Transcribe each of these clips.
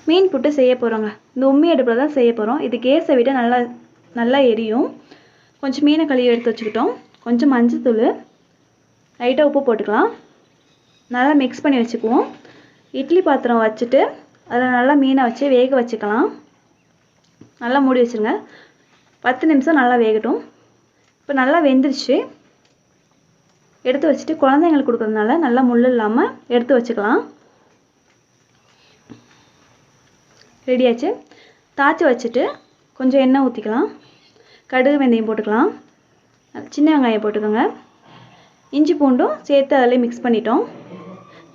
மீன் புட்டு செய்ய போகிறோங்க. இந்த உம்மி அடுப்பில் தான் செய்ய போகிறோம். இது கேஸை விட நல்லா எரியும். கொஞ்சம் மீனை கழுவி எடுத்து வச்சுக்கிட்டோம். கொஞ்சம் மஞ்சத்தூள், லைட்டாக உப்பு போட்டுக்கலாம். நல்லா மிக்ஸ் பண்ணி வச்சுக்குவோம். இட்லி பாத்திரம் வச்சுட்டு அதில் நல்லா மீனை வச்சு வேக வச்சுக்கலாம். நல்லா மூடி வச்சுருங்க. 10 நிமிஷம் நல்லா வேகட்டும். இப்போ நல்லா வெந்துருச்சு. எடுத்து வச்சுட்டு குழந்தைங்களுக்கு கொடுக்குறதுனால நல்லா முள் இல்லாமல் எடுத்து வச்சுக்கலாம். ரெடியாச்சு. தாய்ச்சி வச்சுட்டு கொஞ்சம் எண்ணெய் ஊற்றிக்கலாம். கடுகு வெந்தயம் போட்டுக்கலாம். சின்ன வெங்காயம் போட்டுக்கோங்க. இஞ்சி பூண்டும் சேர்த்து அதிலே மிக்ஸ் பண்ணிட்டோம்.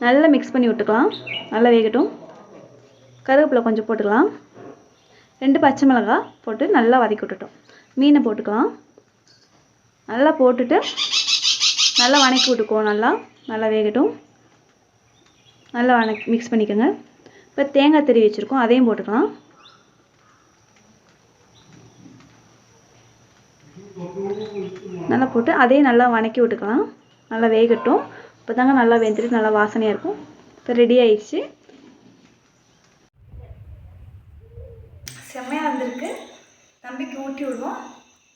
நல்லா மிக்ஸ் பண்ணி விட்டுக்கலாம். நல்லா வேகட்டும். கருவேப்பிலை கொஞ்சம் போட்டுக்கலாம். 2 பச்சை மிளகாய் போட்டு நல்லா வதக்கி விட்டுட்டோம். மீனை போட்டுக்கலாம். நல்லா போட்டுட்டு நல்லா வதக்கி விட்டுக்குவோம். நல்லா வேகட்டும். நல்லா மிக்ஸ் பண்ணிக்கோங்க. இப்போ தேங்காய் திருவி வச்சுருக்கோம், அதையும் போட்டுக்கலாம். நல்லா போட்டு அதையும் நல்லா வதக்கி விட்டுக்கலாம். நல்லா வேகட்டும். இப்போ தாங்க நல்லா வெந்துட்டு நல்லா வாசனையாக இருக்கும். இப்போ ரெடி ஆயிடுச்சு. செம்மையாக வந்திருக்கு. தம்பிக்கு ஊட்டி விடுவோம்.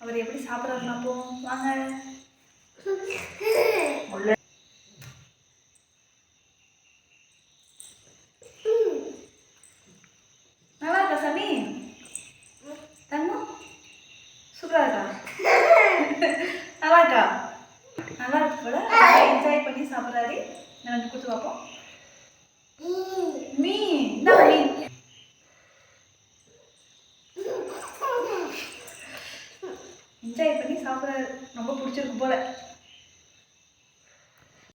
அவர் எப்படி சாப்பிட்றாருன்னு பார்ப்போம். வாங்க. நல்லா இருக்கா சாமி? தங்கம் சூப்பராக இருக்கா? நல்லா இருக்கா? நல்லா இருக்கு போல. என்ஜாய் பண்ணி சாப்பிட்றாரு. நான் கொடுத்து பார்ப்போம். மீன் என்ஜாய் பண்ணி சாப்பிட்றாரு. ரொம்ப பிடிச்சிருக்கு போல.